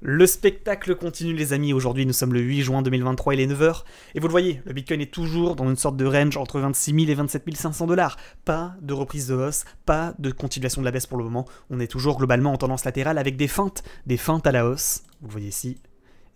Le spectacle continue les amis, aujourd'hui nous sommes le 8 juin 2023, il est 9 h et vous le voyez, le Bitcoin est toujours dans une sorte de range entre 26 000 et 27 500 $. Pas de reprise de hausse, pas de continuation de la baisse pour le moment, on est toujours globalement en tendance latérale avec des feintes à la hausse, vous le voyez ici,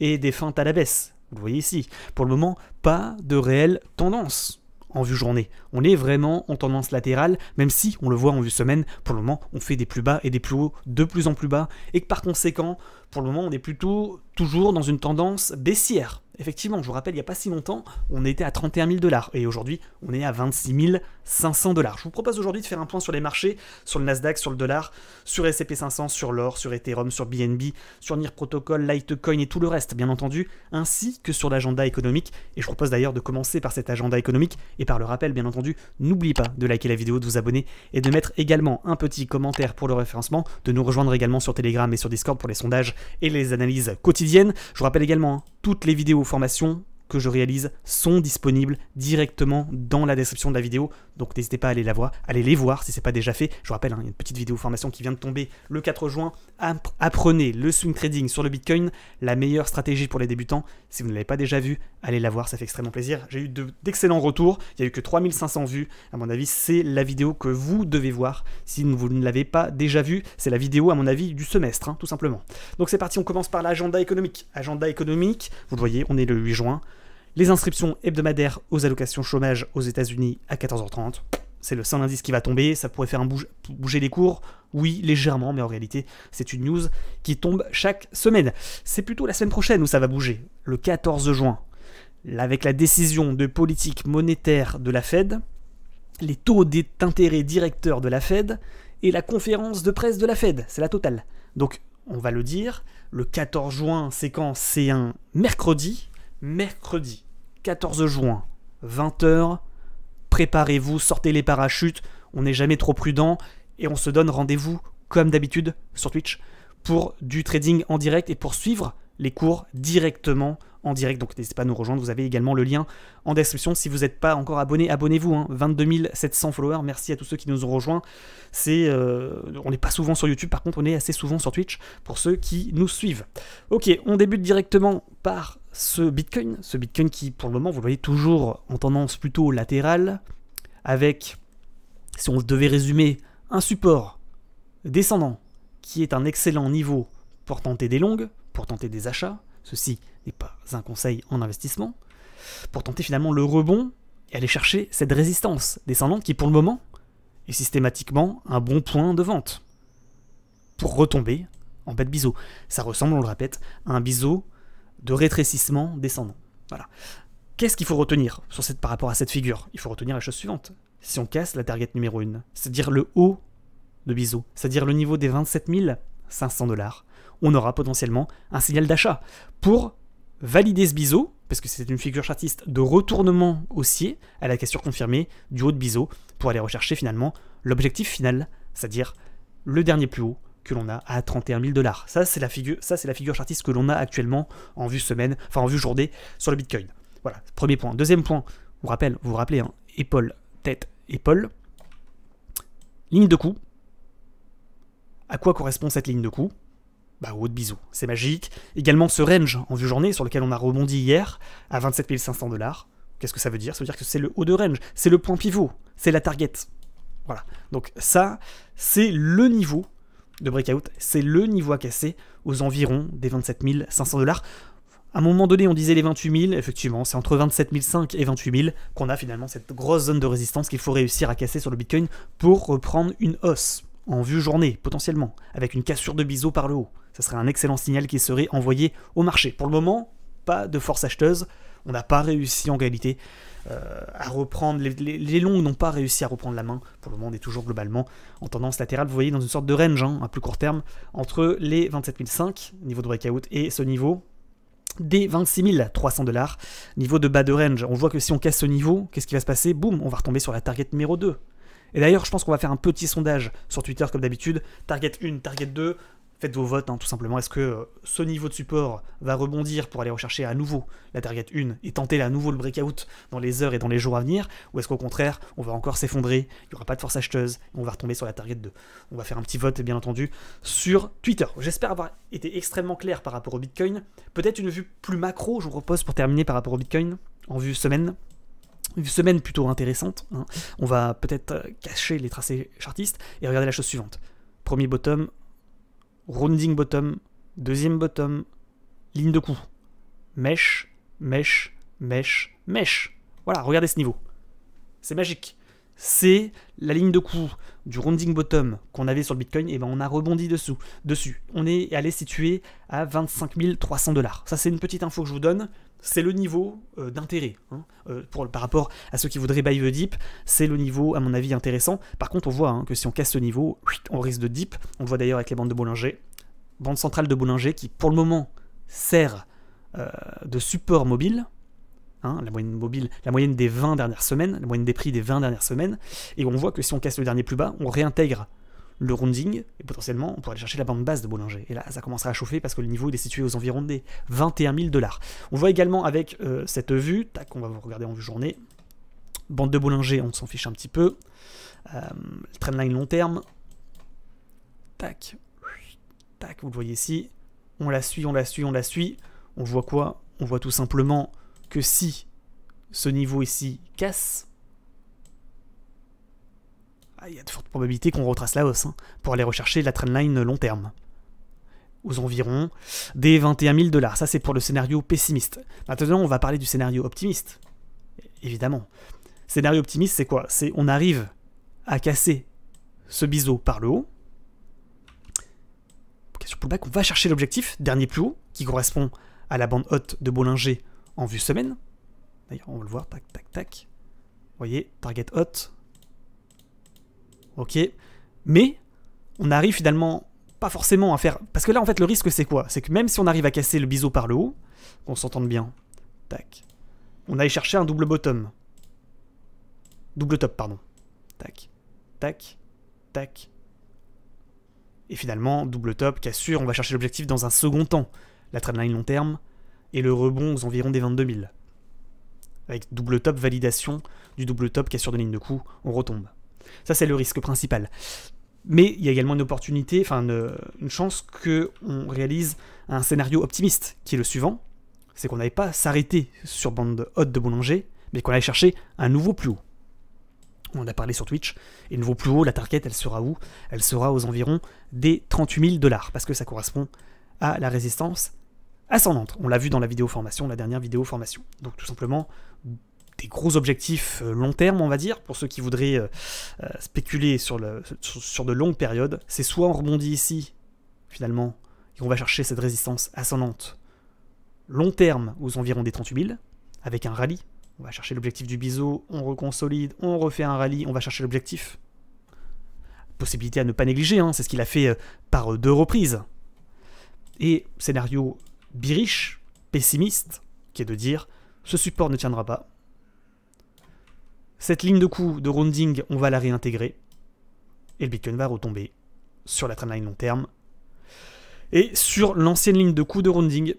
et des feintes à la baisse, vous le voyez ici. Pour le moment, pas de réelle tendance en vue journée. On est vraiment en tendance latérale, même si, on le voit en vue semaine, pour le moment, on fait des plus bas et des plus hauts de plus en plus bas, et que par conséquent, pour le moment, on est plutôt toujours dans une tendance baissière. Effectivement, je vous rappelle, il n'y a pas si longtemps, on était à 31 000 $, et aujourd'hui, on est à 26 500 $. Je vous propose aujourd'hui de faire un point sur les marchés, sur le Nasdaq, sur le dollar, sur S&P 500, sur l'or, sur Ethereum, sur BNB, sur NIR Protocol, Litecoin et tout le reste, bien entendu, ainsi que sur l'agenda économique. Et je propose d'ailleurs de commencer par cet agenda économique, et par le rappel, bien entendu, n'oubliez pas de liker la vidéo, de vous abonner, et de mettre également un petit commentaire pour le référencement, de nous rejoindre également sur Telegram et sur Discord pour les sondages et les analyses quotidiennes. Je vous rappelle également, toutes les vidéos formations que je réalise sont disponibles directement dans la description de la vidéo, donc n'hésitez pas à aller les voir si ce n'est pas déjà fait. Je vous rappelle, il y a une petite vidéo formation qui vient de tomber le 4 juin. Apprenez le swing trading sur le Bitcoin, la meilleure stratégie pour les débutants. Si vous ne l'avez pas déjà vu, allez la voir, ça fait extrêmement plaisir. J'ai eu d'excellents retours, il n'y a eu que 3500 vues. À mon avis, c'est la vidéo que vous devez voir. Si vous ne l'avez pas déjà vue, c'est la vidéo, à mon avis, du semestre, hein, tout simplement. Donc c'est parti, on commence par l'agenda économique. Agenda économique, vous le voyez, on est le 8 juin. Les inscriptions hebdomadaires aux allocations chômage aux États-Unis à 14 h 30. C'est le seul indice qui va tomber. Ça pourrait faire bouger les cours. Oui, légèrement, mais en réalité, c'est une news qui tombe chaque semaine. C'est plutôt la semaine prochaine où ça va bouger, le 14 juin. Avec la décision de politique monétaire de la Fed, les taux d'intérêt directeurs de la Fed et la conférence de presse de la Fed. C'est la totale. Donc, on va le dire, le 14 juin, c'est quand? C'est un mercredi. Mercredi 14 juin, 20 h, préparez-vous, sortez les parachutes, on n'est jamais trop prudent et on se donne rendez-vous comme d'habitude sur Twitch pour du trading en direct et pour suivre les cours directement en direct. Donc n'hésitez pas à nous rejoindre, vous avez également le lien en description. Si vous n'êtes pas encore abonné, abonnez-vous, hein. 22 700 followers, merci à tous ceux qui nous ont rejoints. On n'est pas souvent sur YouTube, par contre on est assez souvent sur Twitch pour ceux qui nous suivent. Ok, on débute directement par ce Bitcoin qui pour le moment, vous le voyez, toujours en tendance plutôt latérale, avec, si on devait résumer, un support descendant qui est un excellent niveau pour tenter des longues, pour tenter des achats. Ceci n'est pas un conseil en investissement, pour tenter finalement le rebond et aller chercher cette résistance descendante qui pour le moment est systématiquement un bon point de vente pour retomber en bas de biseau. Ça ressemble, on le répète, à un biseau de rétrécissement descendant. Voilà. Qu'est-ce qu'il faut retenir par rapport à cette figure? Il faut retenir la chose suivante. Si on casse la target numéro 1, c'est-à-dire le haut de biseau, c'est-à-dire le niveau des 27 500 $, on aura potentiellement un signal d'achat. Pour valider ce biseau, parce que c'est une figure chartiste de retournement haussier à la cassure confirmée du haut de biseau, pour aller rechercher finalement l'objectif final, c'est-à-dire le dernier plus haut que l'on a à 31 000 $. Ça, c'est la figure chartiste que l'on a actuellement en vue semaine, enfin en vue journée sur le Bitcoin. Voilà, premier point. Deuxième point, vous vous rappelez, hein, épaule, tête, épaule. Ligne de coup. À quoi correspond cette ligne de coup? Bah, au haut de biseau, c'est magique. Également ce range en vue journée sur lequel on a rebondi hier à 27 500 $. Qu'est-ce que ça veut dire? Ça veut dire que c'est le haut de range, c'est le point pivot, c'est la target. Voilà, donc ça, c'est le niveau de breakout, c'est le niveau à casser aux environs des 27 500 $. À un moment donné, on disait les 28 000, effectivement, c'est entre 27 500 et 28 000 qu'on a finalement cette grosse zone de résistance qu'il faut réussir à casser sur le Bitcoin pour reprendre une hausse en vue journée, potentiellement, avec une cassure de biseau par le haut. Ça serait un excellent signal qui serait envoyé au marché. Pour le moment, pas de force acheteuse, on n'a pas réussi en réalité à reprendre, les longues n'ont pas réussi à reprendre la main. Pour le moment, on est toujours globalement en tendance latérale, vous voyez, dans une sorte de range, hein, à plus court terme, entre les 27 500, niveau de breakout, et ce niveau des 26 300 $, niveau de bas de range. On voit que si on casse ce niveau, qu'est-ce qui va se passer? Boum, on va retomber sur la target numéro 2. Et d'ailleurs, je pense qu'on va faire un petit sondage sur Twitter comme d'habitude. Target 1, target 2, Faites vos votes, hein, tout simplement. Est-ce que ce niveau de support va rebondir pour aller rechercher à nouveau la target 1 et tenter à nouveau le breakout dans les heures et dans les jours à venir? Ou est-ce qu'au contraire, on va encore s'effondrer, il n'y aura pas de force acheteuse, et on va retomber sur la target 2? On va faire un petit vote, bien entendu, sur Twitter. J'espère avoir été extrêmement clair par rapport au Bitcoin. Peut-être une vue plus macro, je vous propose, pour terminer par rapport au Bitcoin, en vue semaine. Une semaine plutôt intéressante, hein. On va peut-être cacher les tracés chartistes et regarder la chose suivante. Premier bottom, rounding bottom, deuxième bottom, ligne de coup, mèche, mèche, mèche, mèche. Voilà, regardez ce niveau. C'est magique. C'est la ligne de coup du rounding bottom qu'on avait sur le Bitcoin, et ben on a rebondi dessus. On est allé situer à 25 300 $. Ça, c'est une petite info que je vous donne. C'est le niveau d'intérêt, hein, par rapport à ceux qui voudraient buy the dip. C'est le niveau, à mon avis, intéressant. Par contre, on voit, hein, que si on casse ce niveau, on risque de dip. On le voit d'ailleurs avec les bandes de Bollinger. Bande centrale de Bollinger qui, pour le moment, sert de support mobile. Hein, la moyenne mobile, la moyenne des 20 dernières semaines, la moyenne des prix des 20 dernières semaines. Et on voit que si on casse le dernier plus bas, on réintègre le rounding, et potentiellement on pourrait aller chercher la bande basse de Bollinger. Et là, ça commencera à chauffer parce que le niveau il est situé aux environs des 21 000 $. On voit également avec cette vue, tac, on va vous regarder en vue journée, bande de Bollinger, on s'en fiche un petit peu, trendline long terme, tac, tac, vous le voyez ici, on la suit, on la suit, on la suit, on voit quoi? On voit tout simplement que si ce niveau ici casse, il y a de fortes probabilités qu'on retrace la hausse, hein, pour aller rechercher la trendline long terme, aux environs des 21 000 $. Ça, c'est pour le scénario pessimiste. Maintenant, on va parler du scénario optimiste, évidemment. Scénario optimiste, c'est quoi? C'est on arrive à casser ce biseau par le haut. Sur pullback, on va chercher l'objectif, dernier plus haut, qui correspond à la bande haute de Bollinger en vue semaine. D'ailleurs, on va le voir, tac, tac, tac. Vous voyez, target haute. Ok, mais on arrive finalement pas forcément à faire... Parce que là, en fait, le risque, c'est quoi? C'est que même si on arrive à casser le biseau par le haut, qu'on s'entende bien, tac, on aille chercher un double bottom. Double top, pardon. Tac, tac, tac. Et finalement, double top, cassure, on va chercher l'objectif dans un second temps. La trendline long terme et le rebond aux environs des 22 000. Avec double top, validation du double top, cassure de ligne de coup, on retombe. Ça, c'est le risque principal. Mais il y a également une opportunité, enfin une chance qu'on réalise un scénario optimiste, qui est le suivant. C'est qu'on n'allait pas s'arrêter sur bande haute de Bollinger, mais qu'on allait chercher un nouveau plus haut. On en a parlé sur Twitch. Et nouveau plus haut, la target, elle sera où? Elle sera aux environs des 38 000 $, parce que ça correspond à la résistance ascendante. On l'a vu dans la vidéo formation, la dernière vidéo formation. Donc tout simplement, des gros objectifs long terme, on va dire, pour ceux qui voudraient spéculer sur de longues périodes. C'est soit on rebondit ici, finalement, et on va chercher cette résistance ascendante long terme aux environs des 38 000, avec un rallye. On va chercher l'objectif du biseau, on reconsolide, on refait un rallye, on va chercher l'objectif. Possibilité à ne pas négliger, hein, c'est ce qu'il a fait par 2 reprises. Et scénario bearish, pessimiste, qui est de dire, ce support ne tiendra pas. Cette ligne de coup de rounding, on va la réintégrer. Et le Bitcoin va retomber sur la trendline long terme. Et sur l'ancienne ligne de coup de rounding,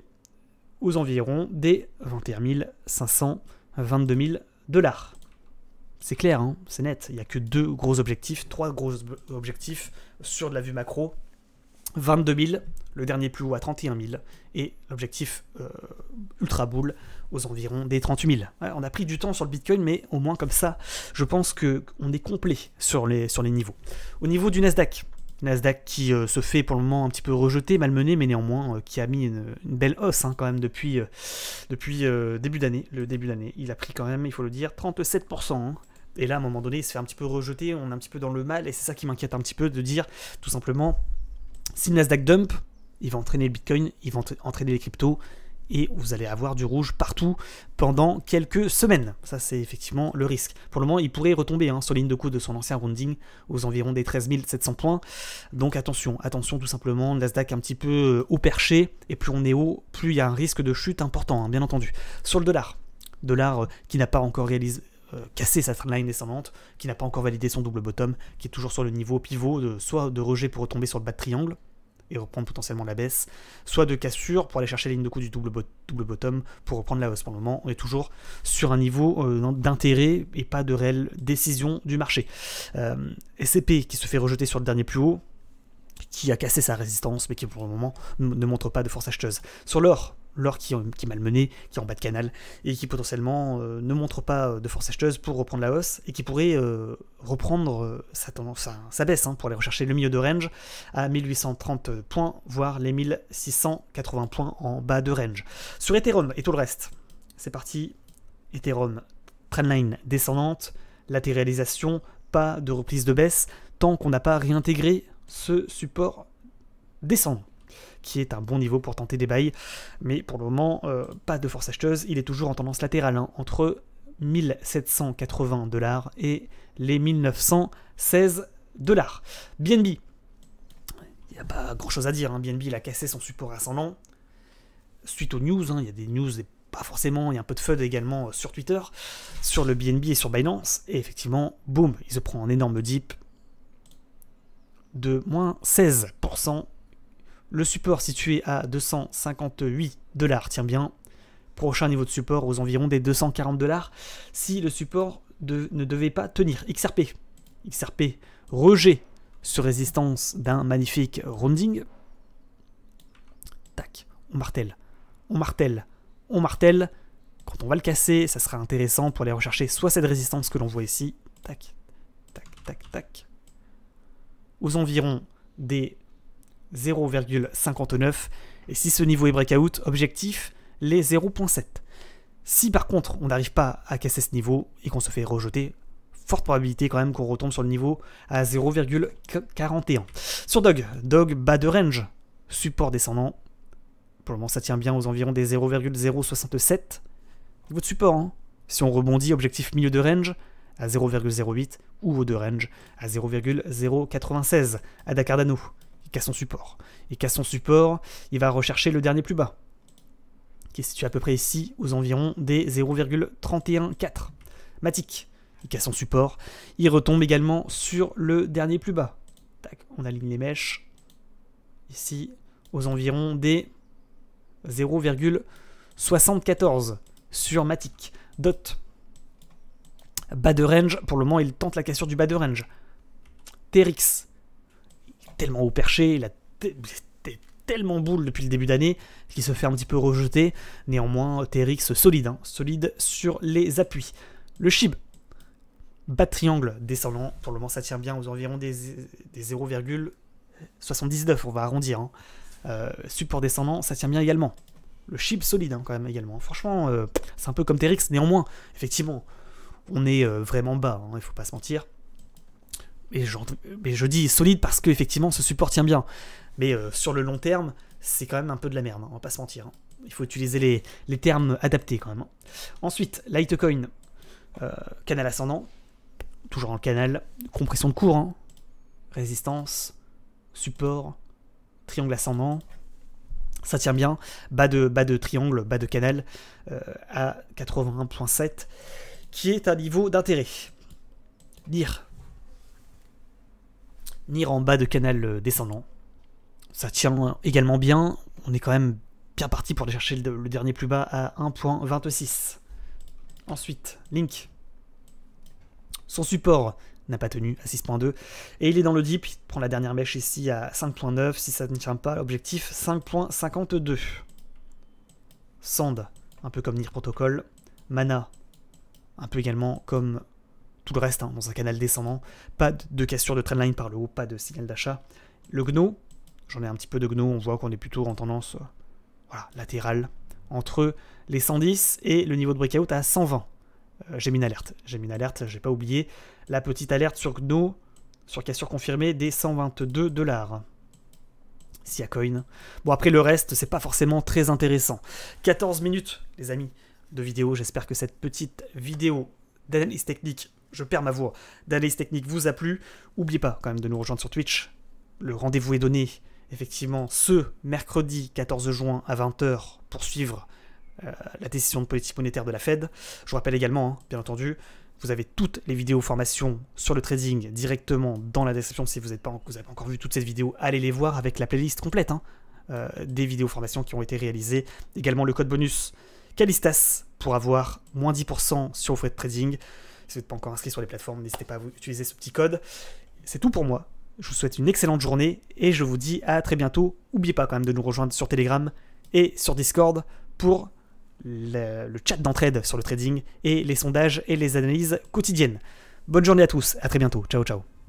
aux environs des 21 500, 22 000 $. C'est clair, hein, c'est net. Il n'y a que 2 gros objectifs, 3 gros objectifs sur de la vue macro. 22 000, le dernier plus haut à 31 000, et l'objectif ultra bull aux environs des 38 000. Ouais, on a pris du temps sur le Bitcoin, mais au moins comme ça, je pense qu'on est complet sur les niveaux. Au niveau du Nasdaq, qui se fait pour le moment un petit peu rejeter, malmené, mais néanmoins qui a mis une belle hausse, hein, quand même depuis début d'année. Le début d'année, il a pris quand même, il faut le dire, 37%. Hein. Et là, à un moment donné, il se fait un petit peu rejeter, on est un petit peu dans le mal, et c'est ça qui m'inquiète un petit peu, de dire tout simplement, si le Nasdaq dump, il va entraîner le Bitcoin, il va entraîner les cryptos, et vous allez avoir du rouge partout pendant quelques semaines. Ça, c'est effectivement le risque. Pour le moment, il pourrait retomber, hein, sur ligne de coup de son ancien rounding aux environs des 13 700 points. Donc attention, attention tout simplement, le Nasdaq un petit peu haut perché, et plus on est haut, plus il y a un risque de chute important, hein, bien entendu. Sur le dollar qui n'a pas encore cassé sa trendline descendante, qui n'a pas encore validé son double bottom, qui est toujours sur le niveau pivot, soit de rejet pour retomber sur le bas de triangle, et reprendre potentiellement la baisse, soit de cassure pour aller chercher la ligne de coup du double bottom pour reprendre la hausse. Pour le moment, on est toujours sur un niveau d'intérêt et pas de réelle décision du marché. SCP qui se fait rejeter sur le dernier plus haut, qui a cassé sa résistance, mais qui pour le moment ne montre pas de force acheteuse. Sur l'or qui est malmené, qui est en bas de canal, et qui potentiellement ne montre pas de force acheteuse pour reprendre la hausse, et qui pourrait reprendre sa baisse, pour aller rechercher le milieu de range à 1830 points, voire les 1680 points en bas de range. Sur Ethereum et tout le reste, c'est parti. Ethereum, trendline descendante, latéralisation, pas de reprise de baisse, tant qu'on n'a pas réintégré ce support descendant, qui est un bon niveau pour tenter des buys, mais pour le moment, pas de force acheteuse, il est toujours en tendance latérale, entre 1780 $ et les 1916 $. BNB, il n'y a pas grand chose à dire, BNB il a cassé son support ascendant, suite aux news, il y a des news et pas forcément, il y a un peu de FUD également sur Twitter, sur le BNB et sur Binance, et effectivement, boum, il se prend un énorme dip de moins 16%. Le support situé à 258 $, tiens bien. Prochain niveau de support aux environs des 240 $, si le support ne devait pas tenir. XRP, rejet sur résistance d'un magnifique rounding. Tac, on martèle. Quand on va le casser, ça sera intéressant pour aller rechercher soit cette résistance que l'on voit ici. Tac, tac. Aux environs des 0,59, et si ce niveau est breakout, objectif les 0,7. Si par contre on n'arrive pas à casser ce niveau et qu'on se fait rejeter, forte probabilité quand même qu'on retombe sur le niveau à 0,41. Sur Dog bas de range, support descendant, pour le moment ça tient bien aux environs des 0,067, niveau de support, si on rebondit, objectif milieu de range à 0,08 ou haut de range à 0,096 à Cardano. Il casse son support, il va rechercher le dernier plus bas, qui est situé à peu près ici, aux environs des 0,314. Matic, il casse son support, il retombe également sur le dernier plus bas. Tac, on aligne les mèches, ici, aux environs des 0,74 sur Matic. Dot, bas de range, pour le moment il tente la cassure du bas de range. TRX, tellement haut perché, il a tellement boule depuis le début d'année qu'il se fait un petit peu rejeter. Néanmoins, TRX solide, solide sur les appuis. Le SHIB, bas de triangle descendant, pour le moment ça tient bien aux environs des 0,79, on va arrondir. Support descendant, ça tient bien également. Le SHIB solide quand même également. Franchement, c'est un peu comme TRX, néanmoins, effectivement, on est vraiment bas, il ne faut pas se mentir. Mais je dis solide parce qu'effectivement ce support tient bien. Mais sur le long terme, c'est quand même un peu de la merde, on va pas se mentir. Il faut utiliser les termes adaptés quand même. Ensuite, Litecoin, canal ascendant, toujours en canal, compression de cours, résistance, support, triangle ascendant, ça tient bien, bas de triangle, bas de canal à 81,7, qui est un niveau d'intérêt. NIR en bas de canal descendant, ça tient également bien, on est quand même bien parti pour aller chercher le dernier plus bas à 1,26. Ensuite, Link, son support n'a pas tenu à 6,2 et il est dans le dip, il prend la dernière mèche ici à 5,9, si ça ne tient pas, l'objectif 5,52. Sand, un peu comme NIR Protocol, Mana, un peu également comme tout le reste, dans un canal descendant, pas de cassure de trendline par le haut, pas de signal d'achat. Le GNO, j'en ai un petit peu de GNO, on voit qu'on est plutôt en tendance latérale, entre les 110 et le niveau de breakout à 120. J'ai mis une alerte, j'ai pas oublié la petite alerte sur GNO, sur cassure confirmée des 122 $. Siacoin. Bon, après le reste, c'est pas forcément très intéressant. 14 minutes, les amis, de vidéo. J'espère que cette petite vidéo d'analyse technique, je perds ma voix, d'analyse technique vous a plu. N'oubliez pas quand même de nous rejoindre sur Twitch. Le rendez-vous est donné, effectivement, ce mercredi 14 juin à 20 h pour suivre la décision de politique monétaire de la Fed. Je vous rappelle également, bien entendu, Vous avez toutes les vidéos formations sur le trading directement dans la description. Si vous n'avez pas encore vu toutes ces vidéos, allez les voir avec la playlist complète des vidéos formations qui ont été réalisées. Également le code bonus Calistas pour avoir moins 10% sur vos frais de trading. Si vous n'êtes pas encore inscrit sur les plateformes, n'hésitez pas à utiliser ce petit code. C'est tout pour moi. Je vous souhaite une excellente journée et je vous dis à très bientôt. N'oubliez pas quand même de nous rejoindre sur Telegram et sur Discord pour le chat d'entraide sur le trading et les sondages et les analyses quotidiennes. Bonne journée à tous, à très bientôt. Ciao ciao.